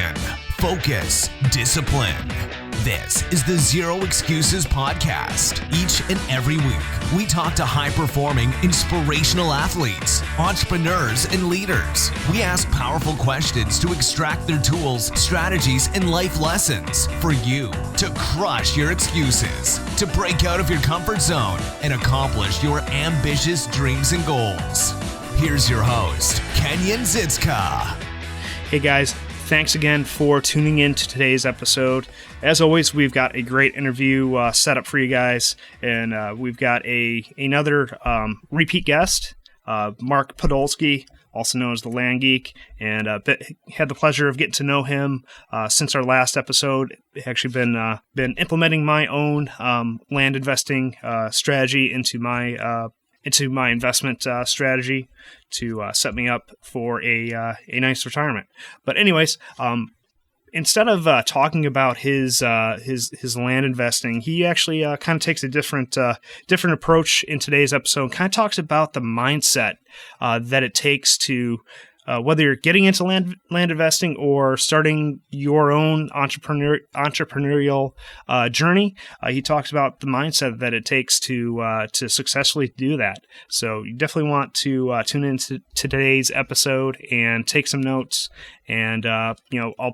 passion, focus, discipline. This is the Zero Excuses podcast. Each and every week, we talk to high-performing, inspirational athletes, entrepreneurs, and leaders. We ask powerful questions to extract their tools, strategies, and life lessons for you to crush your excuses, to break out of your comfort zone, and accomplish your ambitious dreams and goals. Here's your host, Kenyon HERE. Hey guys, thanks again for tuning in to today's episode. As always, we've got a great interview set up for you guys, and we've got another repeat guest, Mark Podolsky, also known as the Land Geek, and had the pleasure of getting to know him since our last episode. Actually been implementing my own land investing strategy into my investment strategy to set me up for a nice retirement. But anyways, instead of talking about his land investing, he actually kind of takes a different approach in today's episode. Kind of talks about the mindset that it takes to whether you're getting into land investing or starting your own entrepreneurial journey. He talks about the mindset that it takes to successfully do that. So you definitely want to tune into today's episode and take some notes. And I'll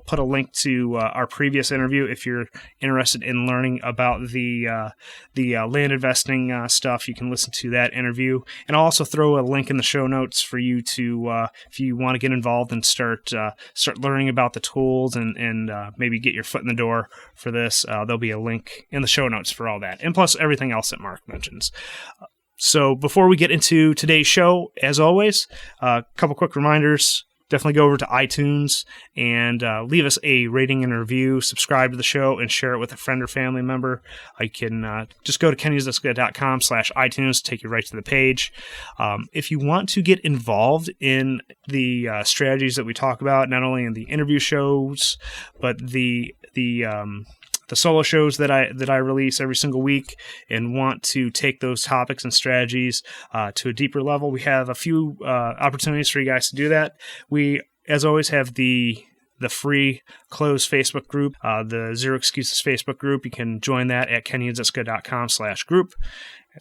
put a link to our previous interview if you're interested in learning about the land investing stuff. You can listen to that interview, and I'll also throw a link in the show notes for you to if you want to get involved and start learning about the tools and maybe get your foot in the door for this. There'll be a link in the show notes for all that, and plus everything else that Mark mentions. So before we get into today's show, as always, a couple quick reminders. Definitely go over to iTunes and leave us a rating and a review, subscribe to the show, and share it with a friend or family member. You can just go to kennysdisco.com/iTunes, take you right to the page. If you want to get involved in the strategies that we talk about, not only in the interview shows, but the solo shows that I release every single week, and want to take those topics and strategies to a deeper level, we have a few opportunities for you guys to do that. We, as always, have the free closed Facebook group, the Zero Excuses Facebook group. You can join that at kennysdisco.com/group.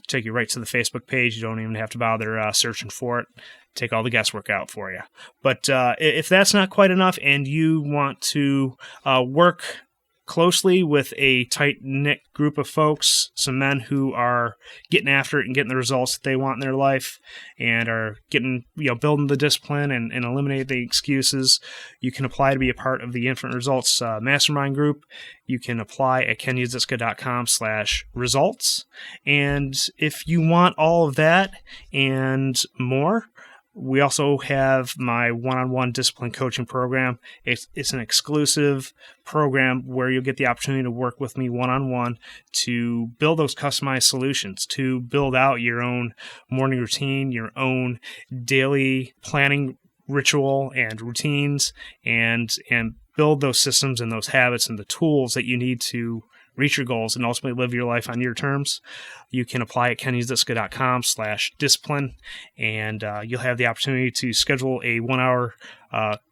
Take you right to the Facebook page. You don't even have to bother searching for it. Take all the guesswork out for you. But if that's not quite enough and you want to work closely with a tight-knit group of folks, some men who are getting after it and getting the results that they want in their life and are getting, building the discipline and eliminate the excuses, you can apply to be a part of the Infinite Results Mastermind group. You can apply at kennysdisco.com/results. And if you want all of that and more, we also have my one-on-one discipline coaching program. It's an exclusive program where you'll get the opportunity to work with me one-on-one to build those customized solutions, to build out your own morning routine, your own daily planning ritual and routines, and build those systems and those habits and the tools that you need to reach your goals and ultimately live your life on your terms. You can apply at kennysdisco.com/discipline, and you'll have the opportunity to schedule a 1-hour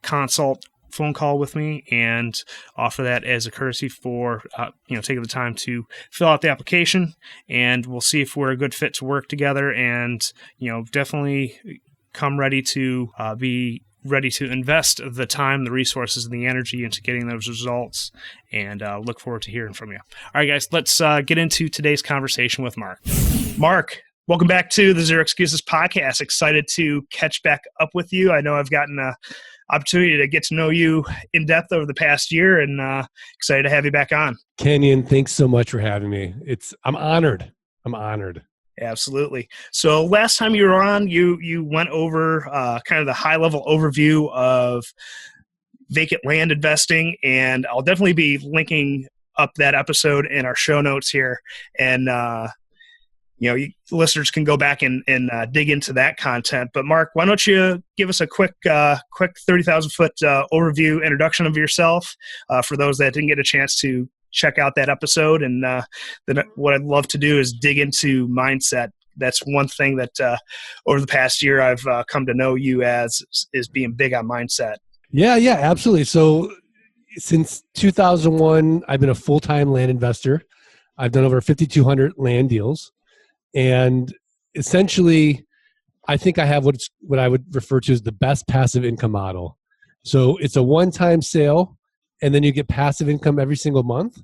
consult phone call with me and offer that as a courtesy for taking the time to fill out the application, and we'll see if we're a good fit to work together, and definitely come ready to be ready to invest the time, the resources, and the energy into getting those results, and look forward to hearing from you. All right, guys, let's get into today's conversation with Mark. Mark, welcome back to the Zero Excuses podcast. Excited to catch back up with you. I know I've gotten an opportunity to get to know you in depth over the past year, and excited to have you back on. Kenyon, thanks so much for having me. I'm honored. Absolutely. So last time you were on, you went over kind of the high-level overview of vacant land investing, and I'll definitely be linking up that episode in our show notes here. And listeners can go back and dig into that content. But Mark, why don't you give us a quick 30,000-foot overview introduction of yourself for those that didn't get a chance to check out that episode. And then what I'd love to do is dig into mindset. That's one thing that over the past year I've come to know you as is being big on mindset. Yeah, absolutely. So, since 2001, I've been a full-time land investor. I've done over 5,200 land deals. And essentially, I think I have what I would refer to as the best passive income model. So it's a one-time sale, and then you get passive income every single month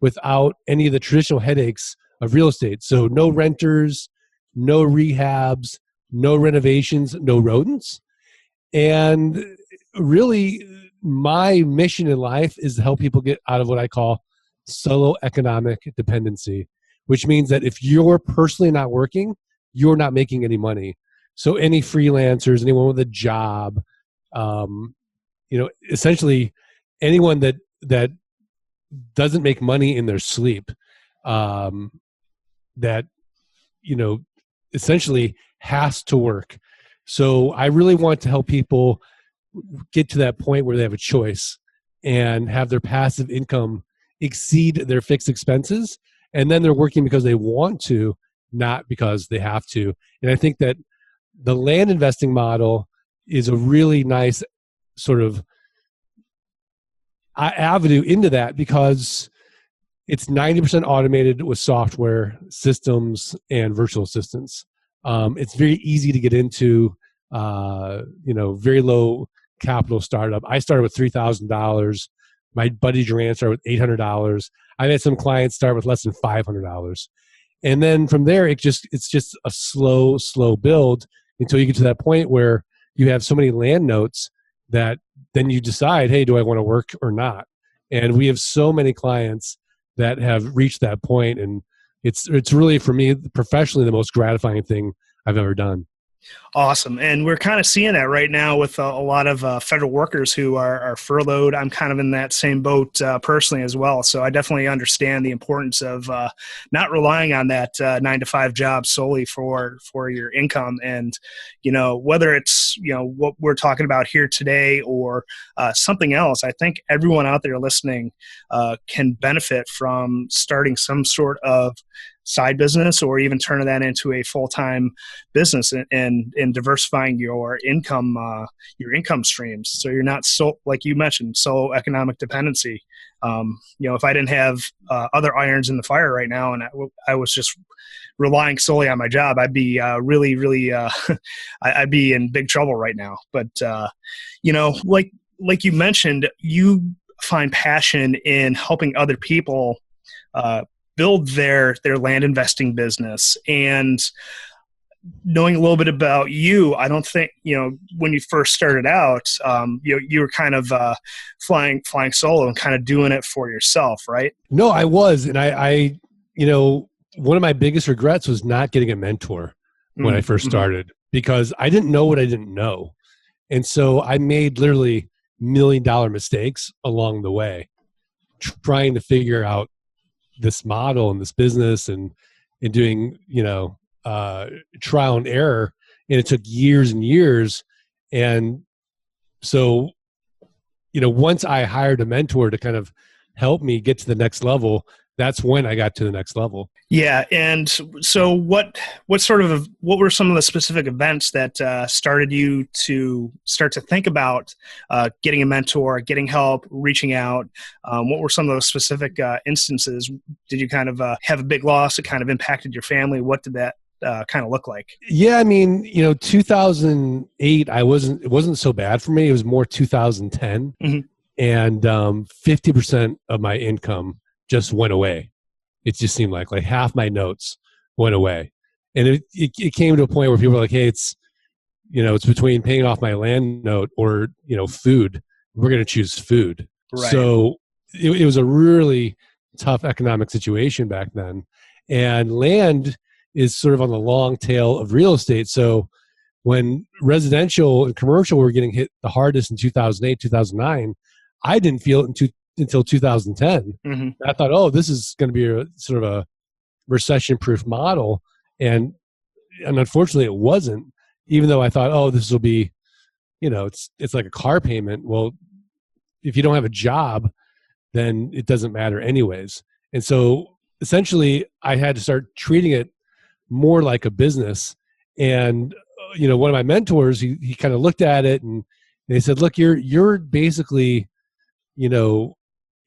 without any of the traditional headaches of real estate. So no renters, no rehabs, no renovations, no rodents. And really, my mission in life is to help people get out of what I call solo economic dependency, which means that if you're personally not working, you're not making any money. So any freelancers, anyone with a job, essentially anyone that doesn't make money in their sleep, that essentially has to work. So I really want to help people get to that point where they have a choice and have their passive income exceed their fixed expenses, and then they're working because they want to, not because they have to. And I think that the land investing model is a really nice sort of avenue into that, because it's 90% automated with software systems and virtual assistants. It's very easy to get into, very low capital startup. I started with $3,000. My buddy Duran started with $800. I've had some clients start with less than $500. And then from there, it's just a slow build until you get to that point where you have so many land notes that then you decide, hey, do I want to work or not? And we have so many clients that have reached that point, and it's really, for me, professionally, the most gratifying thing I've ever done. Awesome. And we're kind of seeing that right now with a lot of federal workers who are furloughed. I'm kind of in that same boat personally as well. So I definitely understand the importance of not relying on that 9-to-5 job solely for your income. And, whether it's, what we're talking about here today or something else, I think everyone out there listening can benefit from starting some sort of side business, or even turning that into a full-time business and diversifying your income streams. So you're not, so like you mentioned, solo economic dependency. If I didn't have other irons in the fire right now, and I was just relying solely on my job, I'd be really I'd be in big trouble right now. But like you mentioned, you find passion in helping other people build their land investing business. And knowing a little bit about you, I don't think, when you first started out, you were kind of flying solo and kind of doing it for yourself, right? No, I was. And I one of my biggest regrets was not getting a mentor when I first started, because I didn't know what I didn't know. And so I made literally $1 million mistakes along the way, trying to figure out this model and this business and doing, trial and error. And it took years and years. And so, once I hired a mentor to kind of help me get to the next level, that's when I got to the next level. Yeah. And so what were some of the specific events that started you to start to think about getting a mentor, getting help, reaching out? What were some of those specific instances? Did you kind of have a big loss that kind of impacted your family? What did that kind of look like? Yeah. I mean, 2008, it wasn't so bad for me. It was more 2010. Mm-hmm. And 50% of my income just went away. It just seemed like half my notes went away. And it came to a point where people were like, hey, it's between paying off my land note or, food. We're going to choose food. Right. So it was a really tough economic situation back then. And land is sort of on the long tail of real estate. So when residential and commercial were getting hit the hardest in 2008, 2009, I didn't feel it until 2010. Mm-hmm. I thought, oh, this is going to be a sort of a recession-proof model. And unfortunately it wasn't, even though I thought, oh, this will be, it's like a car payment. Well, if you don't have a job, then it doesn't matter anyways. And so essentially I had to start treating it more like a business. And, one of my mentors, he kind of looked at it and they said, look, you're basically you know,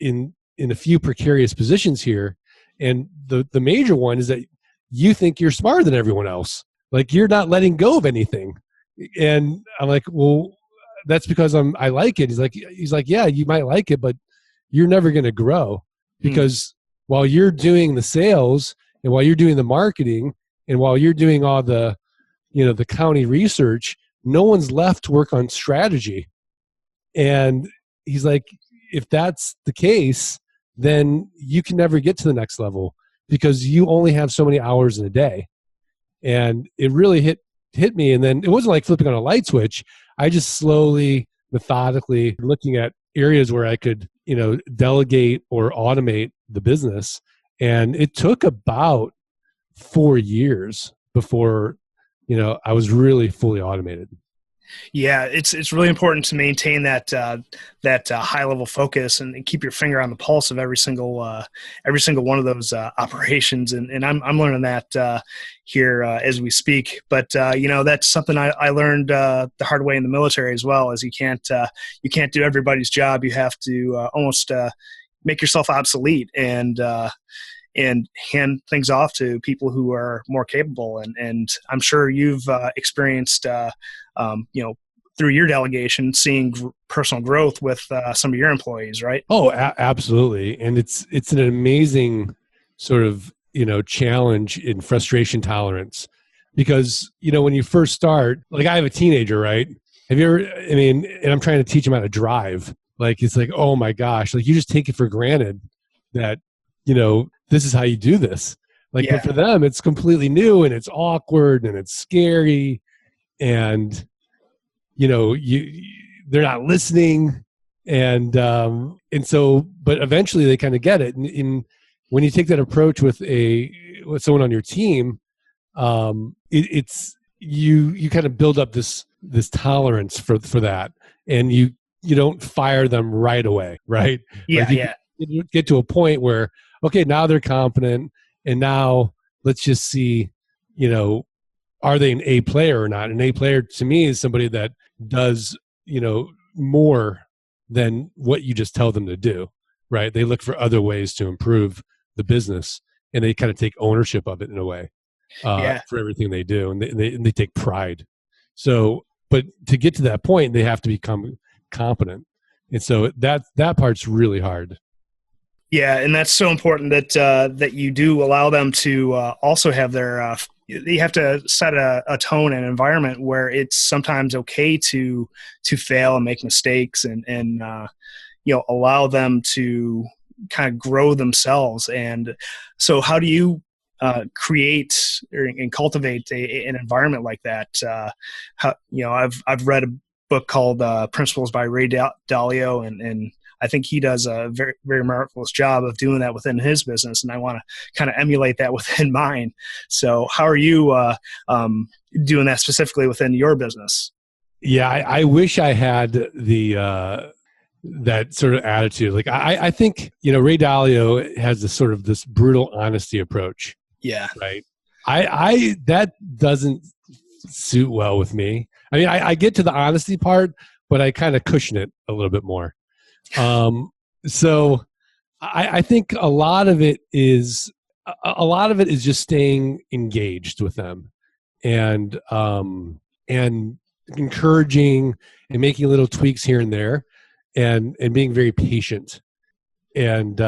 in a few precarious positions here. And the major one is that you think you're smarter than everyone else. Like, you're not letting go of anything. And I'm like, well, that's because I like it. He's like, yeah, you might like it, but you're never going to grow, because while you're doing the sales and while you're doing the marketing and while you're doing all the, the county research, no one's left to work on strategy. And he's like, if that's the case, then you can never get to the next level because you only have so many hours in a day. And it really hit me. And then it wasn't like flipping on a light switch. I just slowly, methodically looking at areas where I could, delegate or automate the business. And it took about 4 years before, I was really fully automated. Yeah, it's really important to maintain that high level focus and keep your finger on the pulse of every single one of those operations. And I'm learning that here as we speak. But that's something I learned the hard way in the military as well. Is you can't do everybody's job. You have to almost make yourself obsolete and hand things off to people who are more capable. And I'm sure you've experienced, through your delegation, seeing personal growth with some of your employees, right? Oh, absolutely. And it's an amazing sort of, challenge in frustration tolerance, because, when you first start, like, I have a teenager, right? Have you ever, and I'm trying to teach him how to drive. Like, it's like, oh my gosh, like, you just take it for granted that, this is how you do this. Like, but for them, it's completely new and it's awkward and it's scary, and they're not listening, and so, but eventually they kind of get it. And when you take that approach with someone on your team, it's you kind of build up this tolerance for that, and you don't fire them right away, right? You get to a point where, okay, now they're competent, and now let's just see, are they an A player or not? An A player to me is somebody that does, more than what you just tell them to do, right? They look for other ways to improve the business, and they kind of take ownership of it in a way for everything they do, and they take pride. So, but to get to that point, they have to become competent, and so that part's really hard. Yeah, and that's so important that you do allow them to also have their. You have to set a tone and environment where it's sometimes okay to fail and make mistakes, and allow them to kind of grow themselves. And so, how do you create and cultivate an environment like that? I've read a book called Principles by Ray Dalio, and I think he does a very, very marvelous job of doing that within his business, and I want to kind of emulate that within mine. So how are you doing that specifically within your business? Yeah, I wish I had the that sort of attitude. Like, I think, Ray Dalio has this brutal honesty approach. Yeah. Right. I that doesn't suit well with me. I mean, I get to the honesty part, but I kind of cushion it a little bit more. So I think a lot of it is just staying engaged with them, and encouraging and making little tweaks here and there, and being very patient, and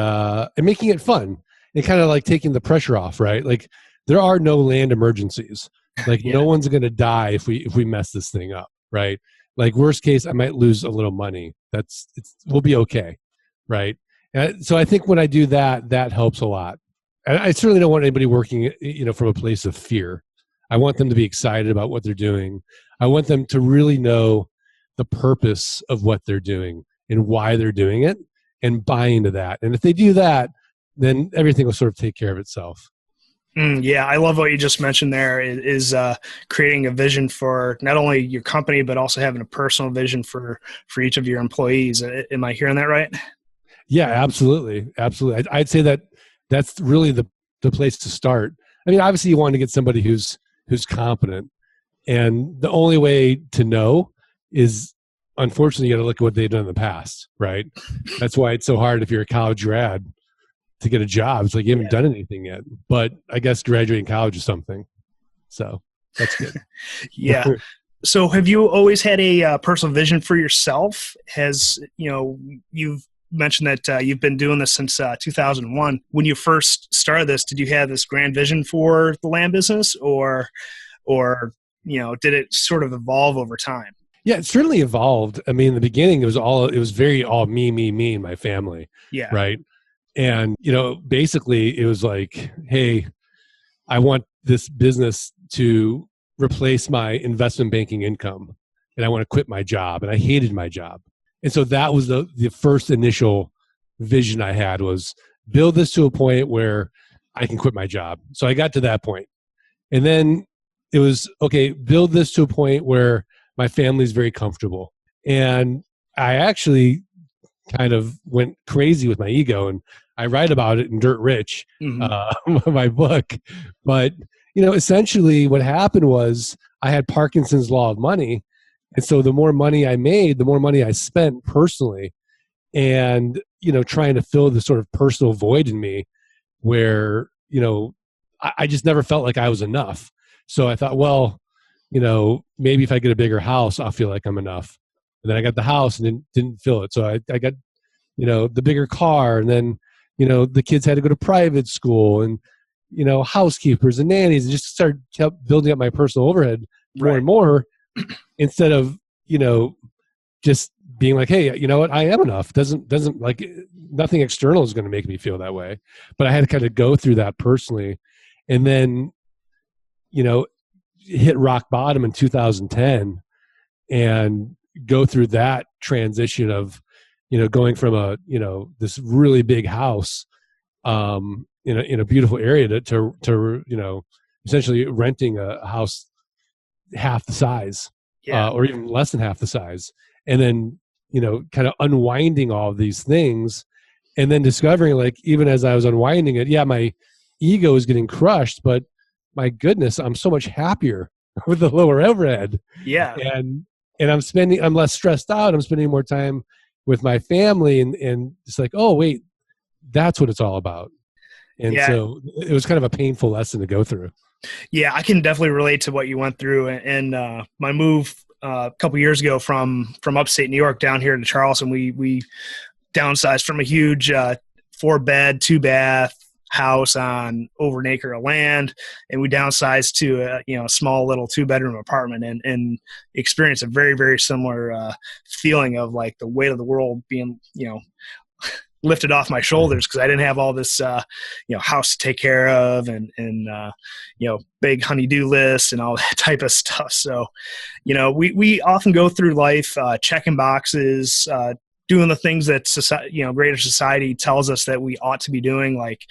making it fun, and kind of like taking the pressure off, right? Like, there are no land emergencies. Like, no one's going to die if we mess this thing up, right? Like, worst case, I might lose a little money. We'll be okay, right? And so I think when I do that, that helps a lot. And I certainly don't want anybody working, from a place of fear. I want them to be excited about what they're doing. I want them to really know the purpose of what they're doing and why they're doing it, and buy into that. And if they do that, then everything will sort of take care of itself. Yeah, I love what you just mentioned there, is creating a vision for not only your company, but also having a personal vision for each of your employees. Am I hearing that right? Yeah, absolutely. Absolutely. I'd say that's really the place to start. I mean, obviously you want to get somebody who's competent, and the only way to know is unfortunately, you got to look at what they've done in the past, right? That's why it's so hard if you're a college grad to get a job. It's like you haven't done anything yet. But I guess graduating college is something. So that's good. Yeah. So have you always had a personal vision for yourself? You've mentioned that you've been doing this since 2001. When you first started this, did you have this grand vision for the land business, or did it sort of evolve over time? Yeah, it certainly evolved. I mean, in the beginning, it was very all me, and my family. Yeah. Right. And, basically it was like, hey, I want this business to replace my investment banking income, and I want to quit my job. And I hated my job. And so that was the first initial vision I had, was build this to a point where I can quit my job. So I got to that point. And then it was, okay, build this to a point where my family's very comfortable. And I actually kind of went crazy with my ego, and I write about it in Dirt Rich, my book. But, essentially what happened was I had Parkinson's Law of money. And so the more money I made, the more money I spent personally, and, trying to fill the sort of personal void in me where, I just never felt like I was enough. So I thought, well, maybe if I get a bigger house, I'll feel like I'm enough. And then I got the house and didn't feel it. So I got, the bigger car, and then, the kids had to go to private school, and, housekeepers and nannies, and just kept building up my personal overhead more and more, instead of, just being like, hey, you know what, I am enough. Doesn't like, nothing external is going to make me feel that way. But I had to kind of go through that personally. And then, hit rock bottom in 2010 and go through that transition of, going from this really big house, in a beautiful area to essentially renting a house half the size, or even less than half the size. And then, kind of unwinding all of these things, and then discovering, like, even as I was unwinding it, my ego is getting crushed, but my goodness, I'm so much happier with the lower overhead. Yeah. And I'm less stressed out. I'm spending more time with my family, and it's like, oh wait, that's what it's all about. And so it was kind of a painful lesson to go through. Yeah, I can definitely relate to what you went through. And my move a couple years ago from upstate New York down here to Charleston, we downsized from a huge 4-bed, 2-bath house on over an acre of land, and we downsized to a small little 2-bedroom apartment, and experienced a very, very similar feeling of like the weight of the world being lifted off my shoulders, because I didn't have all this house to take care of, and big honey-do list and all that type of stuff. So we often go through life checking boxes, doing the things that society, greater society tells us that we ought to be doing, like,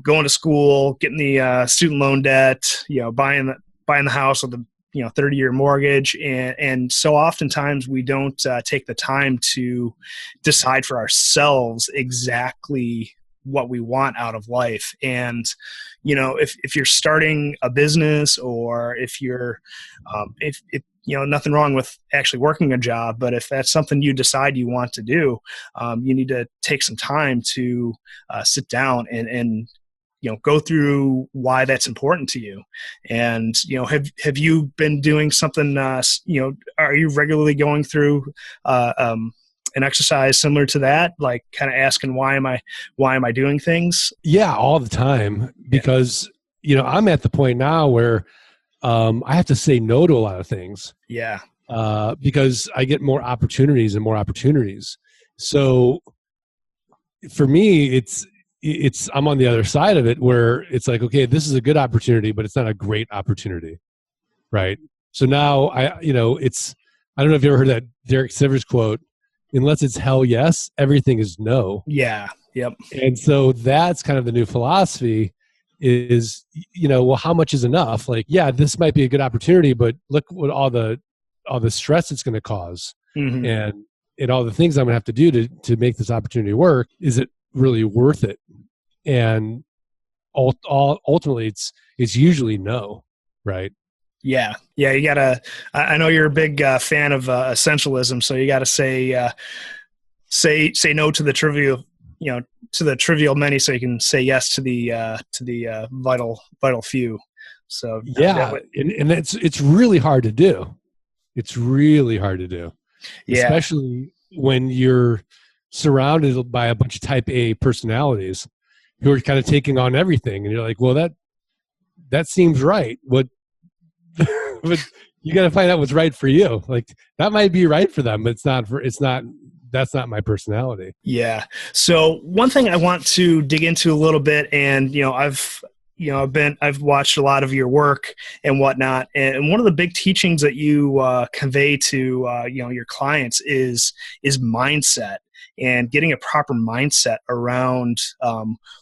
going to school, getting the student loan debt, buying the house with the 30-year mortgage. And so oftentimes we don't take the time to decide for ourselves exactly what we want out of life. And, if you're starting a business, or if you're, if nothing wrong with actually working a job, but if that's something you decide you want to do, you need to take some time to sit down and go through why that's important to you. And, have you been doing something, are you regularly going through an exercise similar to that, like kind of asking, why am I doing things? Yeah, all the time, because, I'm at the point now where I have to say no to a lot of things. Yeah. Because I get more opportunities and more opportunities. So for me, it's I'm on the other side of it, where it's like, okay, this is a good opportunity, but it's not a great opportunity. Right. So now I don't know if you ever heard that Derek Sivers quote, unless it's hell yes, everything is no. Yeah. Yep. And so that's kind of the new philosophy is, well, how much is enough? Like, yeah, this might be a good opportunity, but look what all the stress it's going to cause, and all the things I'm going to have to do to make this opportunity work. Is it really worth it? And ultimately it's usually no. Right. Yeah. Yeah. You gotta, I know you're a big fan of essentialism. So you gotta say no to the trivial, to the trivial many, so you can say yes to the vital few. So Yeah, and it's really hard to do. It's really hard to do, yeah, especially when you're surrounded by a bunch of type A personalities who are kind of taking on everything, and you're like, well, that seems right. What, but you got to find out what's right for you. Like that might be right for them, but that's not my personality. yeah. So one thing I want to dig into a little bit, and I've watched a lot of your work and whatnot, and one of the big teachings that you convey to your clients is mindset, and getting a proper mindset around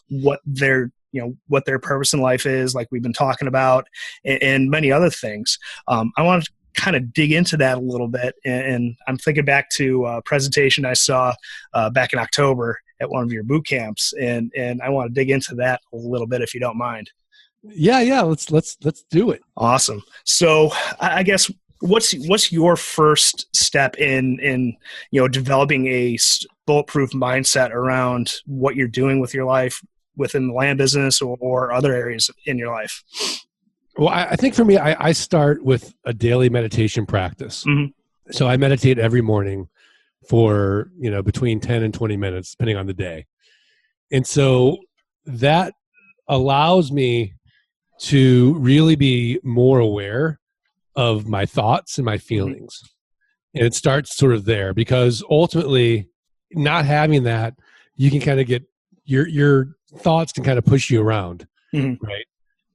what their purpose in life is, like we've been talking about, and many other things. I want to kind of dig into that a little bit, and I'm thinking back to a presentation I saw back in October at one of your boot camps, and I want to dig into that a little bit if you don't mind. Yeah. Let's do it. Awesome. So I guess what's your first step in developing a bulletproof mindset around what you're doing with your life within the land business or other areas in your life? Well, I think for me, I start with a daily meditation practice. Mm-hmm. So I meditate every morning for, between 10 and 20 minutes, depending on the day. And so that allows me to really be more aware of my thoughts and my feelings. And it starts sort of there, because ultimately not having that, you can kind of get your thoughts can kind of push you around. Mm-hmm. Right.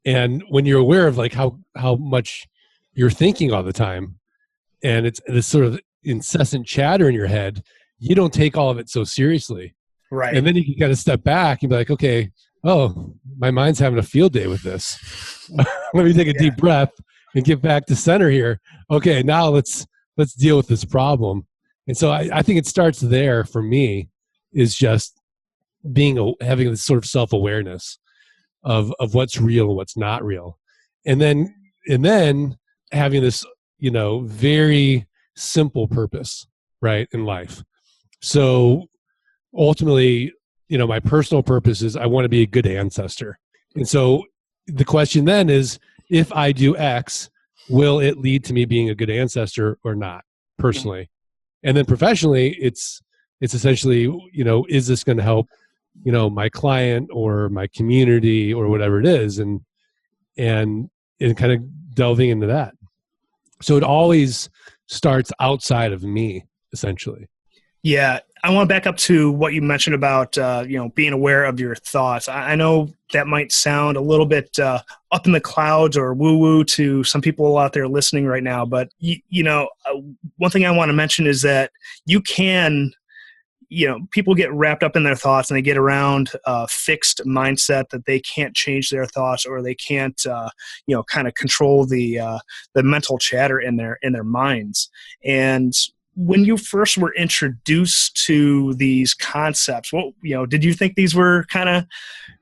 And when you're aware of like how much you're thinking all the time, and it's this sort of incessant chatter in your head, you don't take all of it so seriously. Right. And then you can kind of step back and be like, okay, oh, my mind's having a field day with this. Let me take a deep breath and get back to center here. Okay, now let's deal with this problem. And so I think it starts there for me, is just having this sort of self-awareness of what's real and what's not real. And then having this, very simple purpose, right, in life. So ultimately, my personal purpose is I want to be a good ancestor. And so the question then is, if I do X, will it lead to me being a good ancestor or not, personally? And then professionally, it's essentially, is this going to help, my client or my community or whatever it is, and kind of delving into that. So it always starts outside of me, essentially. Yeah. I want to back up to what you mentioned about, being aware of your thoughts. I know that might sound a little bit up in the clouds or woo-woo to some people out there listening right now. But, one thing I want to mention is that you can, people get wrapped up in their thoughts, and they get around a fixed mindset that they can't change their thoughts, or they can't, kind of control the mental chatter in their minds. And when you first were introduced to these concepts, did you think these were kind of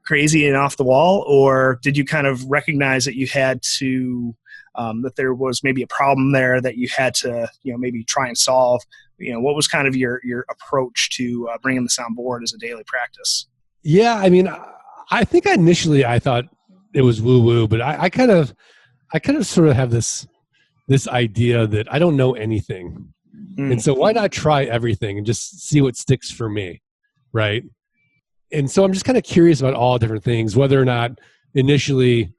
crazy and off the wall, or did you kind of recognize that you had to, that there was maybe a problem there that you had to, maybe try and solve? What was kind of your approach to bringing this on board as a daily practice? Yeah, I mean, I think initially I thought it was woo-woo, but I kind of sort of have this idea that I don't know anything. And so why not try everything and just see what sticks for me, right? And so I'm just kind of curious about all different things, whether or not initially,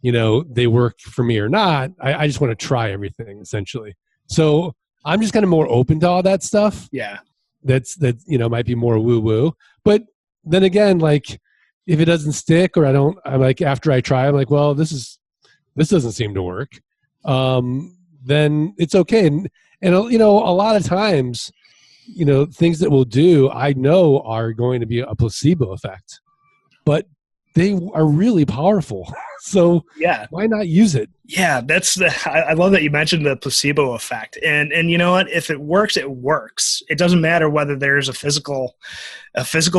they work for me or not. I just want to try everything, essentially. So I'm just kind of more open to all that stuff. Yeah. That might be more woo-woo. But then again, like if it doesn't stick, or I'm like, after I try, I'm like, well, this doesn't seem to work. Then it's okay. And a lot of times, things that we'll do, I know are going to be a placebo effect, but they are really powerful. So yeah, why not use it? Yeah, I love that you mentioned the placebo effect. And you know what? If it works, it works. It doesn't matter whether there's a physical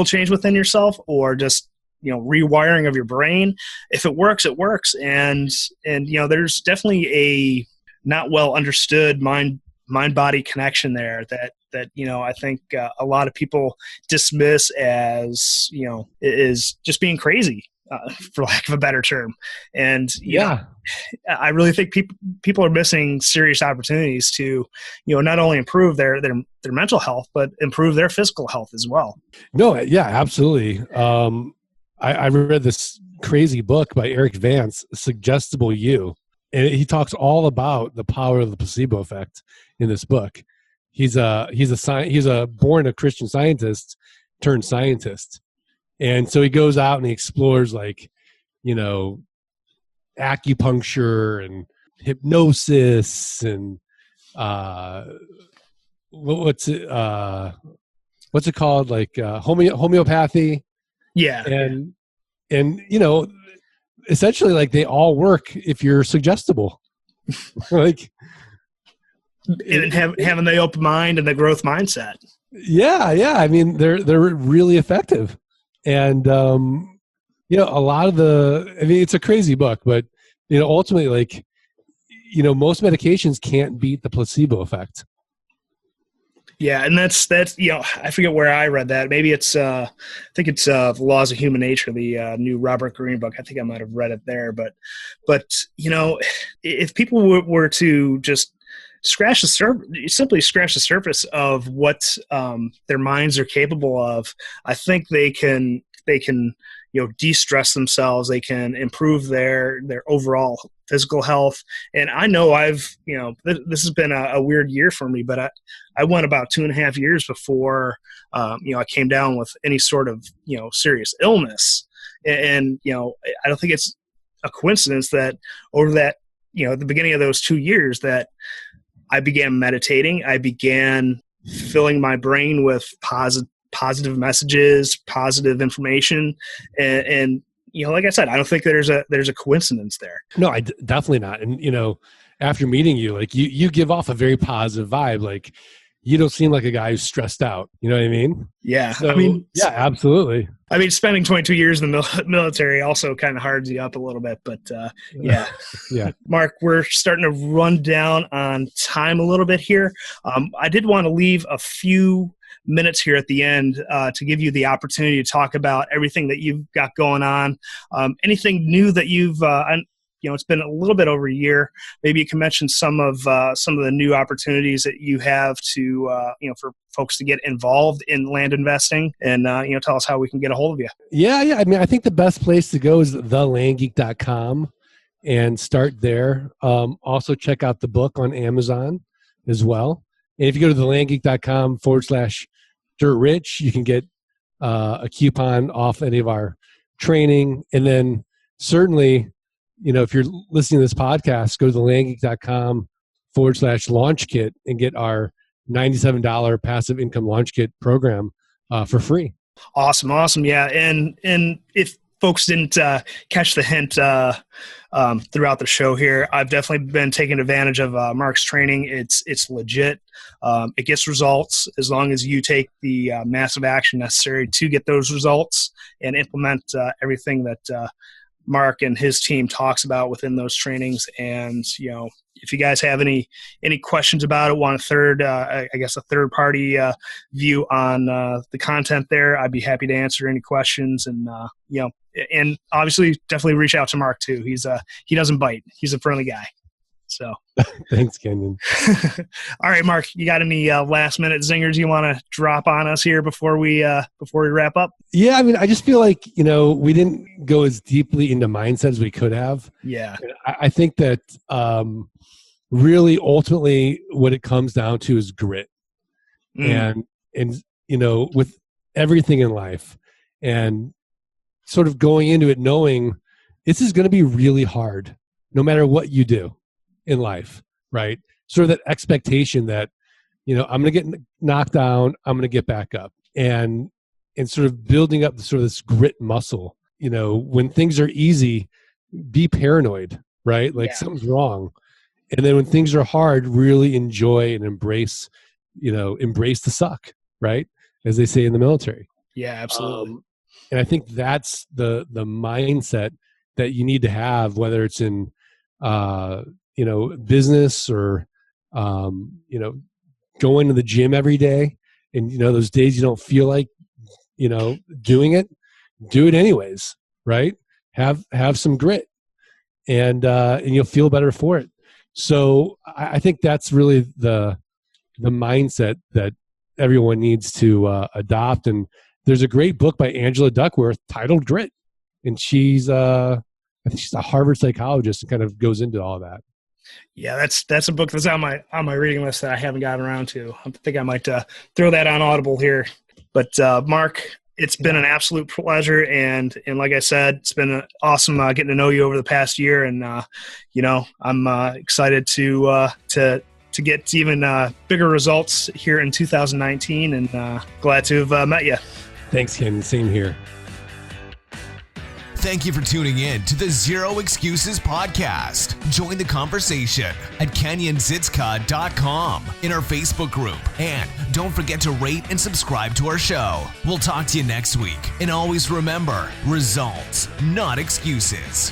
change within yourself, or just rewiring of your brain. If it works, it works. And there's definitely a not well understood mind-body connection there that I think a lot of people dismiss as, is just being crazy, for lack of a better term. And, I really think people are missing serious opportunities to, not only improve their mental health, but improve their physical health as well. No, yeah, absolutely. I read this crazy book by Eric Vance, Suggestible You, and he talks all about the power of the placebo effect in this book. He's a born a Christian Scientist turned scientist, and so he goes out and he explores acupuncture and hypnosis and what's it called, like homeopathy. Yeah. And essentially, like, they all work if you're suggestible. Like, and having the open mind and the growth mindset. Yeah. I mean, they're really effective. And a lot of it's a crazy book, but ultimately, like, most medications can't beat the placebo effect. Yeah, and that's I forget where I read that. Maybe it's I think it's The Laws of Human Nature, the new Robert Greene book. I think I might have read it there. But if people were to just simply scratch the surface of what their minds are capable of, I think they can de-stress themselves. They can improve their overall physical health. And I know this has been a weird year for me, but I went about 2.5 years before, I came down with any sort of, serious illness. And, I don't think it's a coincidence that over that, at the beginning of those 2 years that I began meditating, I began filling my brain with positive messages, positive information. And like I said, I don't think there's a coincidence there. No, definitely not. And, after meeting you, like, you give off a very positive vibe. Like, you don't seem like a guy who's stressed out. You know what I mean? Yeah. So, yeah, absolutely. I mean, spending 22 years in the military also kind of hards you up a little bit, but yeah. Yeah. Mark, we're starting to run down on time a little bit here. I did want to leave a few minutes here at the end to give you the opportunity to talk about everything that you've got going on. Anything new that you've it's been a little bit over a year. Maybe you can mention some of the new opportunities that you have to for folks to get involved in land investing, and tell us how we can get a hold of you. Yeah. I mean, I think the best place to go is thelandgeek.com and start there. Also check out the book on Amazon as well. And if you go to thelandgeek.com/dirtrich, you can get a coupon off any of our training. And then certainly, if you're listening to this podcast, go to thelandgeek.com/launch kit and get our $97 passive income launch kit program for free. Awesome. Yeah. And if folks didn't catch the hint throughout the show here, I've definitely been taking advantage of Mark's training. It's legit. It gets results as long as you take the massive action necessary to get those results and implement everything that Mark and his team talks about within those trainings. And, if you guys have any questions about it, want a third party view on the content there, I'd be happy to answer any questions. And, and obviously definitely reach out to Mark too. He doesn't bite. He's a friendly guy. So thanks, Kenyon. All right, Mark, you got any last minute zingers you want to drop on us here before we wrap up? Yeah. I mean, I just feel like, we didn't go as deeply into mindset as we could have. Yeah. I think that really ultimately what it comes down to is grit. And with everything in life, and sort of going into it knowing this is going to be really hard no matter what you do in life, right? Sort of that expectation that, I'm going to get knocked down, I'm going to get back up, and sort of building up sort of this grit muscle. When things are easy, be paranoid, right? Like something's wrong. And then when things are hard, really enjoy and embrace the suck, right? As they say in the military. Yeah, absolutely. And I think that's the mindset that you need to have, whether it's in, business or, going to the gym every day. And, those days you don't feel like, doing it, do it anyways, right? Have some grit and you'll feel better for it. So I think that's really the mindset that everyone needs to adopt. And there's a great book by Angela Duckworth titled Grit. And she's, I think she's a Harvard psychologist and kind of goes into all that. Yeah, that's a book that's on my reading list that I haven't gotten around to. I think I might throw that on Audible here. But Mark, it's been an absolute pleasure, and like I said, it's been awesome getting to know you over the past year, and I'm excited to get even bigger results here in 2019, and glad to have met you. Thanks, Ken. Same here. Thank you for tuning in to the Zero Excuses podcast. Join the conversation at kenyonzitska.com in our Facebook group. And don't forget to rate and subscribe to our show. We'll talk to you next week. And always remember, results, not excuses.